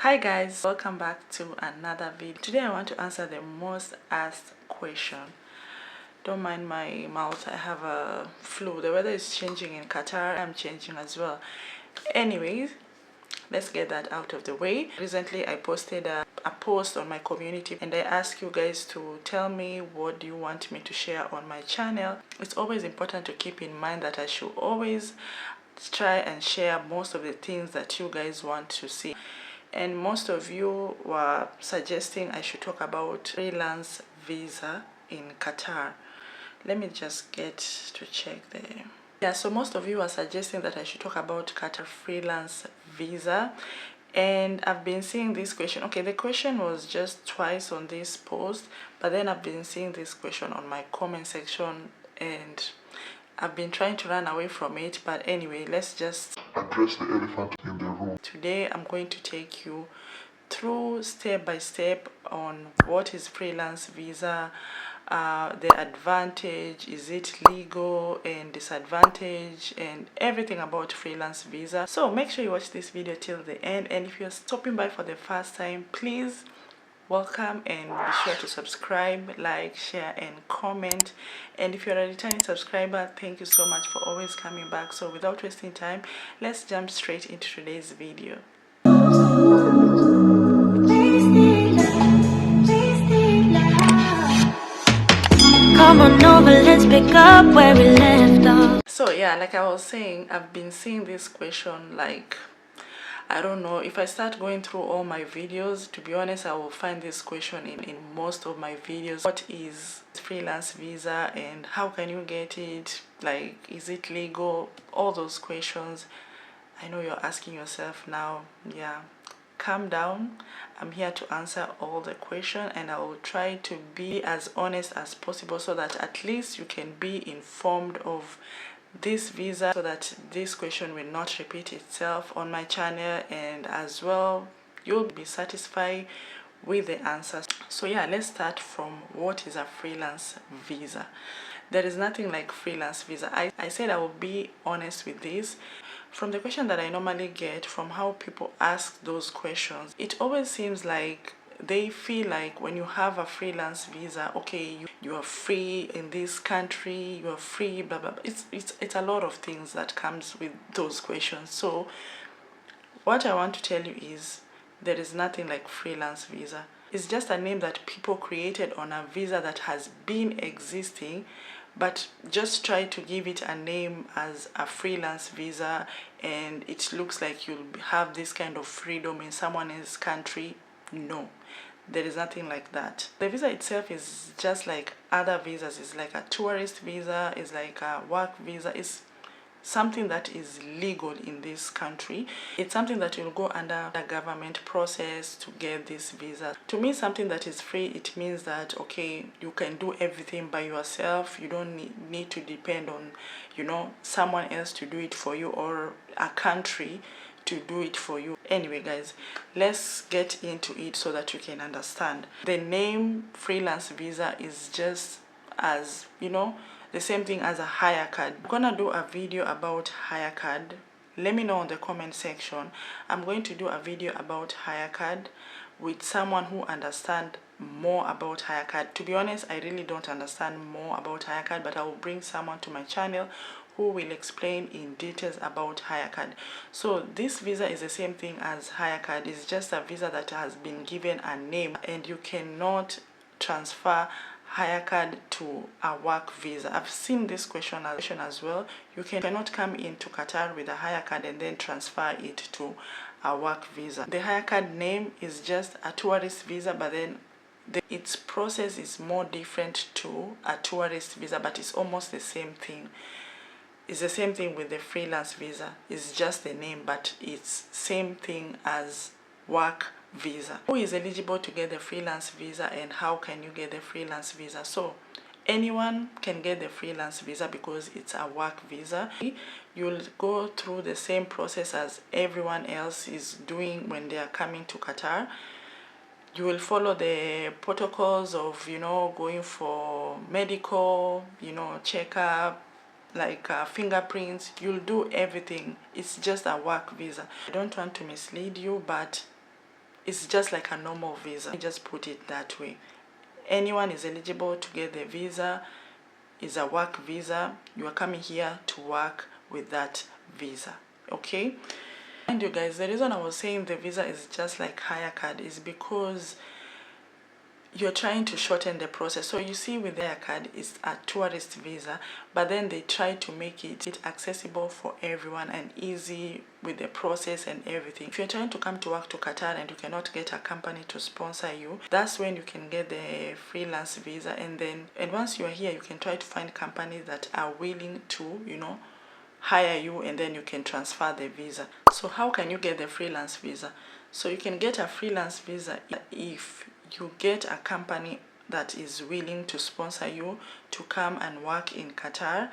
Hi guys, welcome back to another video. Today I want to answer the most asked question. Don't mind my mouth, I have a flu. The weather is changing in Qatar, I'm changing as well. Anyways, let's get that out of the way. Recently I posted a post on my community and I asked you guys to tell me what do you want me to share on my channel. It's always important to keep in mind that I should always try and share most of the things that you guys want to see. And most of you were suggesting I should talk about freelance visa in Qatar. Let me just get to check there. Yeah, so most of you are suggesting that I should talk about Qatar freelance visa. And I've been seeing this question. Okay, the question was just twice on this post, but then I've been seeing this question on my comment section and I've been trying to run away from it, but anyway, let's just address the elephant in the room. Today I'm going to take you through step by step on what is freelance visa, the advantage, is it legal, and disadvantage, and everything about freelance visa. So make sure you watch this video till the end, and if you're stopping by for the first time, please welcome and be sure to subscribe, like, share and comment. And if you're a returning subscriber, thank you so much for always coming back. So without wasting time, let's jump straight into today's video. Come on over, let's pick up where we left off. So yeah, like I was saying, I've been seeing this question like, I don't know, if I start going through all my videos, to be honest, I will find this question in most of my videos. What is freelance visa and how can you get it? Like, is it legal? All those questions. I know you're asking yourself now. Yeah, calm down. I'm here to answer all the questions and I will try to be as honest as possible so that at least you can be informed of this visa, so that this question will not repeat itself on my channel, and as well you'll be satisfied with the answers. So yeah, let's start from what is a freelance visa. There is nothing like freelance visa. I said I will be honest with this. From the question that I normally get, from how people ask those questions, it always seems like they feel like when you have a freelance visa, okay, you are free in this country, you are free, blah blah blah. It's a lot of things that comes with those questions. So what I want to tell you is there is nothing like freelance visa. It's just a name that people created on a visa that has been existing, but just try to give it a name as a freelance visa and it looks like you'll have this kind of freedom in someone else's country. No, there is nothing like that. The visa itself is just like other visas. It's like a tourist visa, it's like a work visa. It's something that is legal in this country. It's something that will go under a government process to get this visa. To me, something that is free, it means that, okay, you can do everything by yourself. You don't need to depend on, someone else to do it for you or a country to do it for you. Anyway guys, let's get into it so that you can understand. The name freelance visa is just as, the same thing as a hire card. I'm gonna do a video about hire card. Let me know in the comment section. I'm going to do a video about hire card with someone who understands more about hire card. To be honest, I really don't understand more about hire card, but I will bring someone to my channel who will explain in details about hire card. So this visa is the same thing as hire card. It's just a visa that has been given a name and you cannot transfer hire card to a work visa. I've seen this question as well. You cannot come into Qatar with a hire card and then transfer it to a work visa. The hire card name is just a tourist visa, but then its process is more different to a tourist visa, but it's almost the same thing. It's the same thing with the freelance visa. It's just the name, but it's same thing as work visa. Who is eligible to get the freelance visa and how can you get the freelance visa? So anyone can get the freelance visa because it's a work visa. You'll go through the same process as everyone else is doing when they are coming to Qatar. You will follow the protocols of, going for medical, checkup, like fingerprints. You'll do everything. It's just a work visa. I don't want to mislead you, but it's just like a normal visa. I just put it that way. Anyone is eligible to get the visa. Is a work visa. You are coming here to work with that visa. Okay, and you guys, the reason I was saying the visa is just like hire card is because you're trying to shorten the process. So you see with their card is a tourist visa, but then they try to make it accessible for everyone and easy with the process and everything. If you're trying to come to work to Qatar and you cannot get a company to sponsor you, that's when you can get the freelance visa. And once you are here, you can try to find companies that are willing to, you know, hire you, and then you can transfer the visa. So how can you get the freelance visa? So you can get a freelance visa if you get a company that is willing to sponsor you to come and work in Qatar.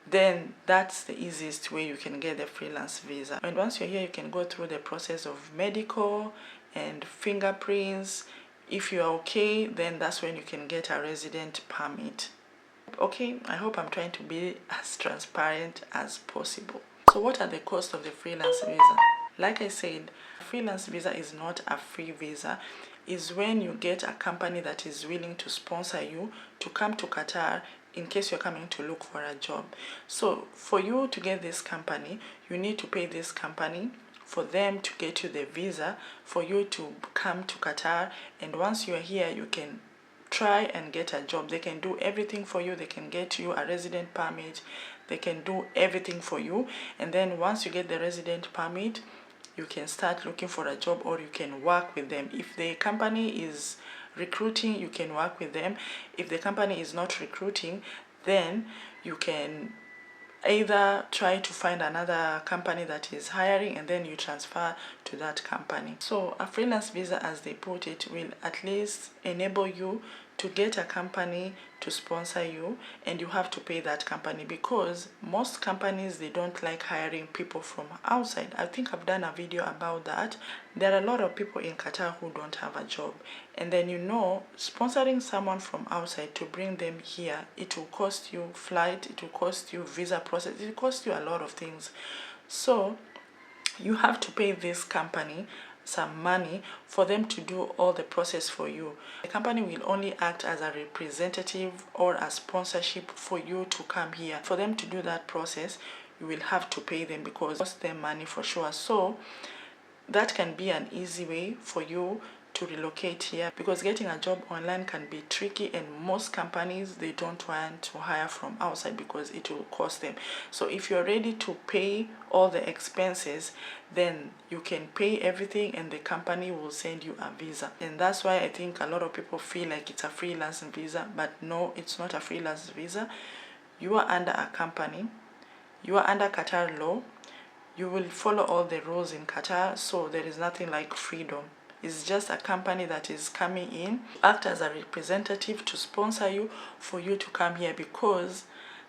Then that's the easiest way you can get the freelance visa. And once you're here, you can go through the process of medical and fingerprints. If you're okay, then that's when you can get a resident permit. Okay, I hope I'm trying to be as transparent as possible. So what are the costs of the freelance visa? Like I said, freelance visa is not a free visa. Is when you get a company that is willing to sponsor you to come to Qatar in case you're coming to look for a job. So for you to get this company, you need to pay this company for them to get you the visa for you to come to Qatar. And once you are here, you can try and get a job. They can do everything for you. They can get you a resident permit. They can do everything for you. And then once you get the resident permit, you can start looking for a job, or you can work with them. If the company is recruiting, you can work with them. If the company is not recruiting, then you can either try to find another company that is hiring, and then you transfer to that company. So a freelance visa, as they put it, will at least enable you to get a company to sponsor you, and you have to pay that company, because most companies, they don't like hiring people from outside. I think I've done a video about that. There are a lot of people in Qatar who don't have a job, and then, you know, sponsoring someone from outside to bring them here, it will cost you flight, it will cost you visa process, it will cost you a lot of things. So you have to pay this company some money for them to do all the process for you. The company will only act as a representative or a sponsorship for you to come here. For them to do that process, you will have to pay them, because it costs them money for sure. So that can be an easy way for you to relocate here, because getting a job online can be tricky, and most companies, they don't want to hire from outside because it will cost them. So if you're ready to pay all the expenses, then you can pay everything and the company will send you a visa. And that's why I think a lot of people feel like it's a freelance visa, but no, it's not a freelance visa. You are under a company, you are under Qatar law, you will follow all the rules in Qatar, so there is nothing like freedom. It's just a company that is coming in, act as a representative to sponsor you, for you to come here, because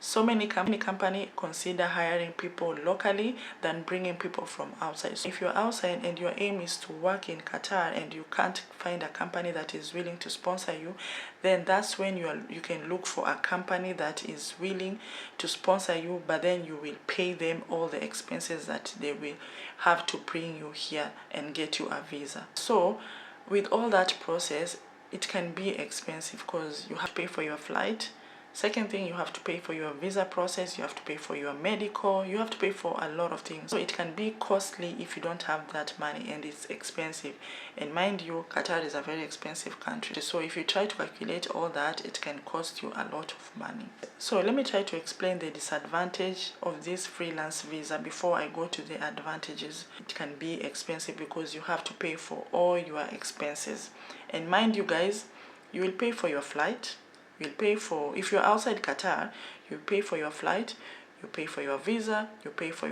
so many companies consider hiring people locally than bringing people from outside. So if you're outside and your aim is to work in Qatar and you can't find a company that is willing to sponsor you, then that's when you can look for a company that is willing to sponsor you, but then you will pay them all the expenses that they will have to bring you here and get you a visa. So with all that process, it can be expensive, because you have to pay for your flight. Second thing, you have to pay for your visa process, you have to pay for your medical, you have to pay for a lot of things. So it can be costly if you don't have that money, and it's expensive. And mind you, Qatar is a very expensive country. So if you try to calculate all that, it can cost you a lot of money. So let me try to explain the disadvantage of this freelance visa before I go to the advantages. It can be expensive because you have to pay for all your expenses. And mind you guys, you will pay for your flight. You'll pay for, if you're outside Qatar, you pay for your flight, you pay for your visa, you'll pay for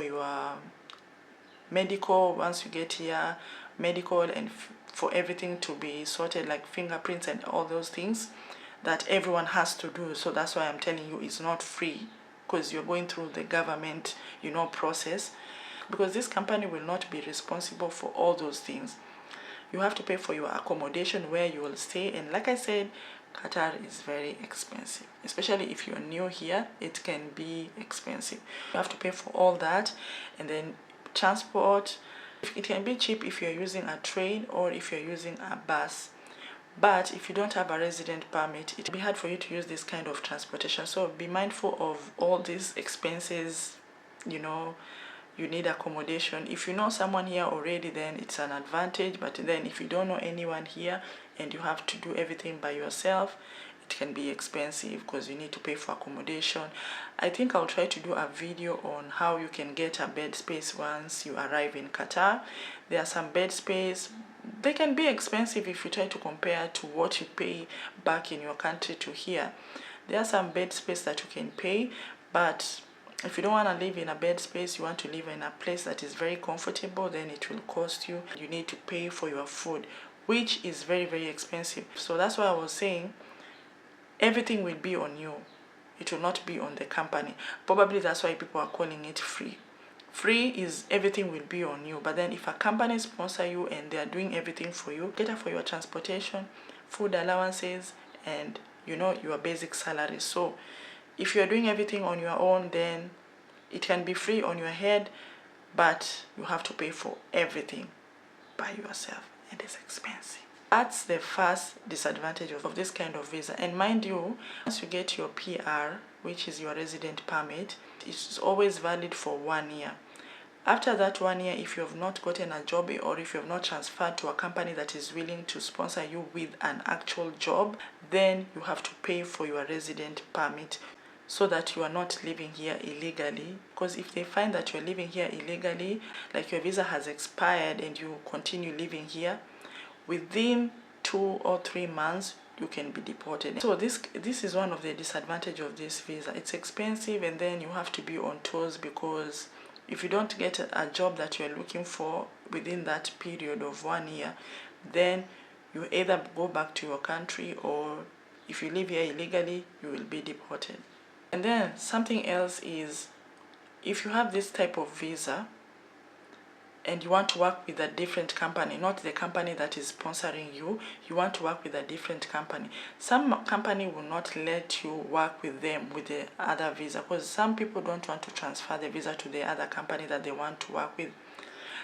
your medical once you get here, medical, and for everything to be sorted, like fingerprints and all those things that everyone has to do. So that's why I'm telling you it's not free, because you're going through the government, you know, process, because this company will not be responsible for all those things. You have to pay for your accommodation where you will stay, and like I said, Qatar is very expensive, especially if you're new here. It can be expensive. You have to pay for all that, and then transport, It can be cheap if you're using a train or if you're using a bus. But if you don't have a resident permit, it will be hard for you to use this kind of transportation. So be mindful of all these expenses. You need accommodation. If you know someone here already, then it's an advantage. But then if you don't know anyone here and you have to do everything by yourself, it can be expensive because you need to pay for accommodation. I think I'll try to do a video on how you can get a bed space once you arrive in Qatar. There are some bed space. They can be expensive if you try to compare to what you pay back in your country to here. There are some bed space that you can pay, but if you don't want to live in a bed space, you want to live in a place that is very comfortable, then it will cost you. You need to pay for your food, which is very, very expensive. So that's why I was saying everything will be on you. It will not be on the company. Probably that's why people are calling it free. Free is everything will be on you. But then if a company sponsor you and they are doing everything for you, cater for your transportation, food allowances, and your basic salary. So if you're doing everything on your own, then it can be free on your head, but you have to pay for everything by yourself, and it's expensive. That's the first disadvantage of this kind of visa. And mind you, once you get your PR, which is your resident permit, it's always valid for 1 year. After that 1 year, if you have not gotten a job or if you have not transferred to a company that is willing to sponsor you with an actual job, then you have to pay for your resident permit so that you are not living here illegally. Because if they find that you're living here illegally, like your visa has expired and you continue living here, within 2 or 3 months, you can be deported. So this is one of the disadvantages of this visa. It's expensive, and then you have to be on toes, because if you don't get a job that you're looking for within that period of 1 year, then you either go back to your country, or if you live here illegally, you will be deported. And then something else is, if you have this type of visa and you want to work with a different company, not the company that is sponsoring you, you want to work with a different company. Some company will not let you work with them with the other visa, because some people don't want to transfer the visa to the other company that they want to work with.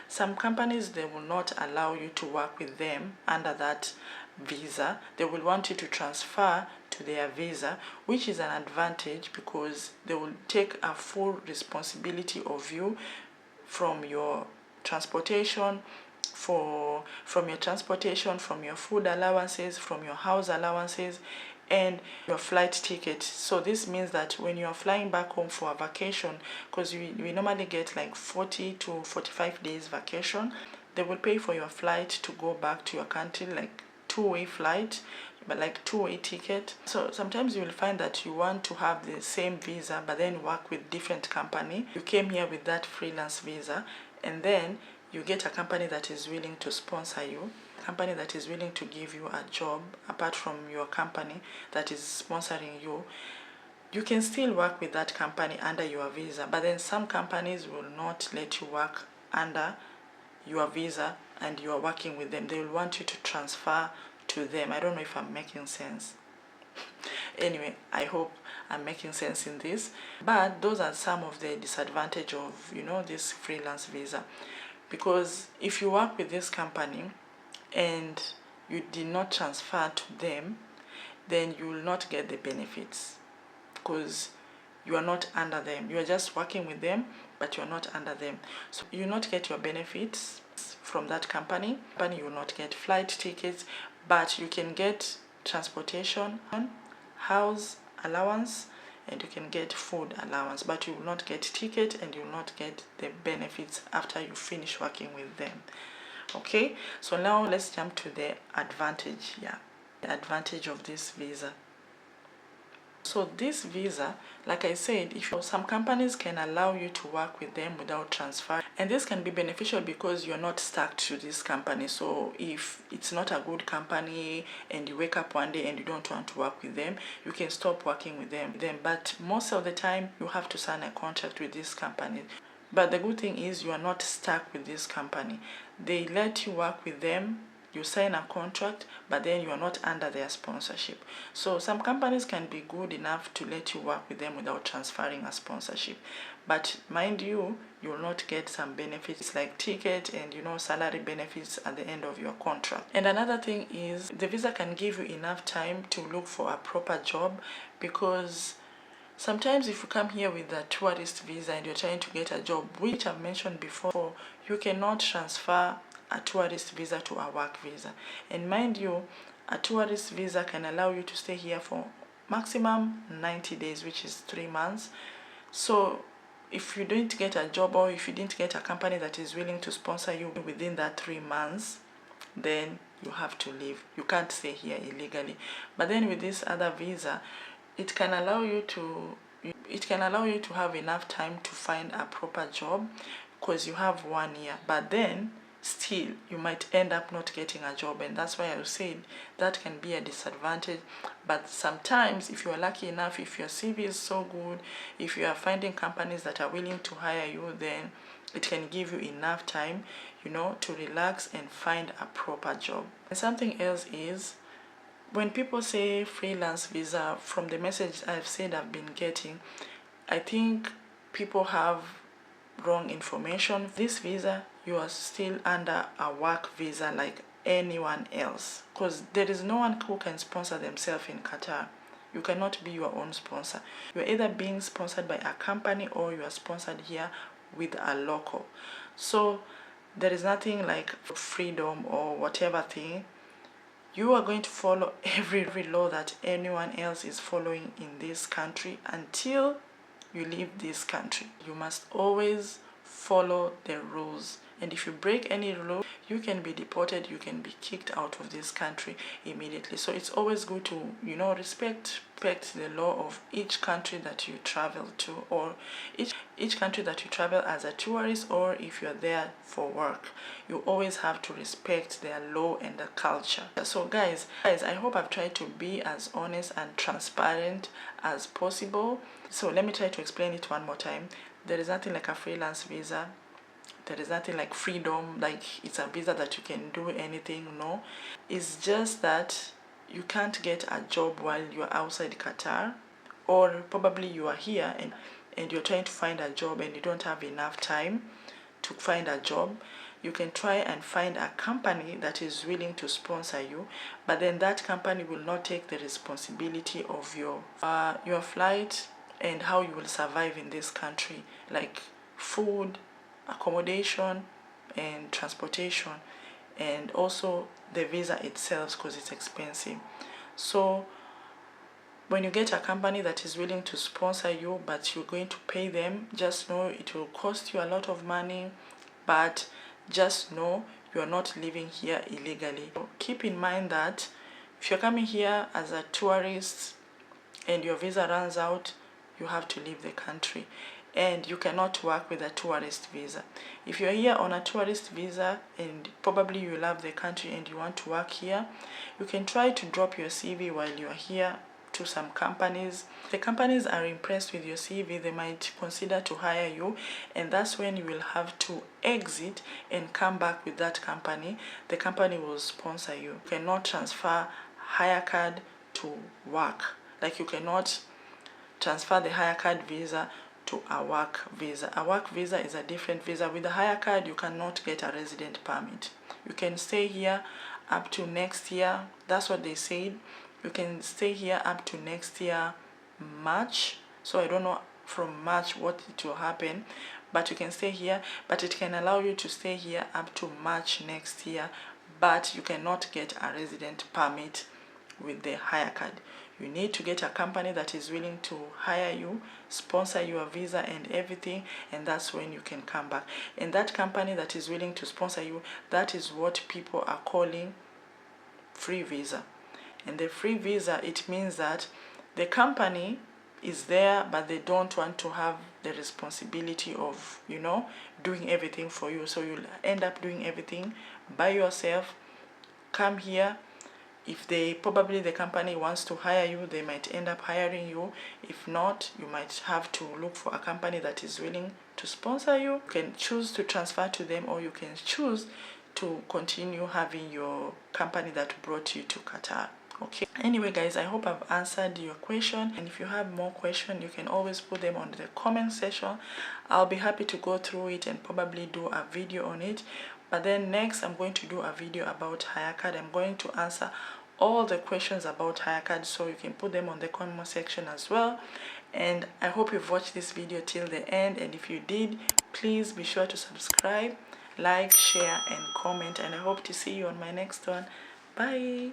Some companies, they will not allow you to work with them under that visa. They will want you to transfer to their visa, which is an advantage because they will take a full responsibility of you from your transportation, from your food allowances, from your house allowances, and your flight ticket. So this means that when you are flying back home for a vacation, because we normally get like 40 to 45 days vacation, they will pay for your flight to go back to your country, like two-way flight, but like two-way ticket. So sometimes you will find that you want to have the same visa but then work with different company. You came here with that freelance visa, and then you get a company that is willing to sponsor you, a company that is willing to give you a job apart from your company that is sponsoring you. You can still work with that company under your visa, but then some companies will not let you work under your visa and you are working with them. They will want you to transfer to them. I don't know if I'm making sense. Anyway, I hope I'm making sense in this. But those are some of the disadvantage of, this freelance visa. Because if you work with this company and you did not transfer to them, then you will not get the benefits because you are not under them. You are just working with them, but you are not under them. So you will not get your benefits from that company. You will not get flight tickets, but you can get transportation, house allowance, and you can get food allowance, but you will not get ticket and you will not get the benefits after you finish working with them. Okay, so now let's jump to the advantage. The advantage of this visa. So this visa, like I said, some companies can allow you to work with them without transfer, and this can be beneficial because you're not stuck to this company. So if it's not a good company and you wake up one day and you don't want to work with them, you can stop working with them. But most of the time you have to sign a contract with this company. But the good thing is you are not stuck with this company. They let you work with them you sign a contract, but then you are not under their sponsorship. So some companies can be good enough to let you work with them without transferring a sponsorship, but mind you, you will not get some benefits like ticket and salary benefits at the end of your contract. And another thing is the visa can give you enough time to look for a proper job, because sometimes if you come here with a tourist visa and you're trying to get a job, which I've mentioned before, you cannot transfer a tourist visa to a work visa. And mind you, a tourist visa can allow you to stay here for maximum 90 days, which is 3 months. So if you didn't get a job, or if you didn't get a company that is willing to sponsor you within that 3 months, then you have to leave. You can't stay here illegally. But then with this other visa, it can allow you to have enough time to find a proper job, because you have 1 year. But then still you might end up not getting a job, and that's why I said that can be a disadvantage. But sometimes if you are lucky enough, if your CV is so good, if you are finding companies that are willing to hire you, then it can give you enough time to relax and find a proper job. And something else is, when people say freelance visa, from the message I've been getting, I think people have wrong information. This visa, you are still under a work visa like anyone else, because there is no one who can sponsor themselves in Qatar. You cannot be your own sponsor. You're either being sponsored by a company, or you are sponsored here with a local. So there is nothing like freedom or whatever thing. You are going to follow every law that anyone else is following in this country until you leave this country. You must always follow the rules. And if you break any rule, you can be deported, you can be kicked out of this country immediately. So it's always good to, respect the law of each country that you travel to, or each country that you travel as a tourist, or if you're there for work. You always have to respect their law and the culture. So guys, I hope I've tried to be as honest and transparent as possible. So let me try to explain it one more time. There is nothing like a freelance visa. There is nothing like freedom, like it's a visa that you can do anything. No, it's just that you can't get a job while you're outside Qatar, or probably you are here and you're trying to find a job and you don't have enough time to find a job. You can try and find a company that is willing to sponsor you, but then that company will not take the responsibility of your flight and how you will survive in this country, like food, accommodation, and transportation, and also the visa itself, because it's expensive. So when you get a company that is willing to sponsor you, but you're going to pay them, just know it will cost you a lot of money, but just know you are not living here illegally. Keep in mind that if you're coming here as a tourist and your visa runs out, you have to leave the country, and you cannot work with a tourist visa. If you're here on a tourist visa and probably you love the country and you want to work here, you can try to drop your CV while you're here to some companies. If the companies are impressed with your CV, they might consider to hire you, and that's when you will have to exit and come back with that company. The company will sponsor you. You cannot transfer hire card to work. Like you cannot transfer the hire card visa to a work visa. A work visa is a different visa. With the hire card, you cannot get a resident permit. You can stay here up to next year. That's what they said. You can stay here up to next year, March. So I don't know from March what it will happen, but you can stay here. But it can allow you to stay here up to March next year, but you cannot get a resident permit with the hire card. You need to get a company that is willing to hire you, sponsor your visa and everything, and that's when you can come back. And that company that is willing to sponsor you, that is what people are calling free visa. And the free visa, it means that the company is there, but they don't want to have the responsibility of, doing everything for you. So you'll end up doing everything by yourself. Come here. If probably the company wants to hire you, they might end up hiring you. If not, you might have to look for a company that is willing to sponsor you. You can choose to transfer to them, or you can choose to continue having your company that brought you to Qatar. Okay, anyway guys, I hope I've answered your question, and if you have more questions you can always put them on the comment section. I'll be happy to go through it and probably do a video on it. But then next I'm going to do a video about hire card. I'm going to answer all the questions about hire card, so you can put them on the comment section as well. And I hope you've watched this video till the end, and if you did, please be sure to subscribe, like, share and comment, and I hope to see you on my next one. Bye.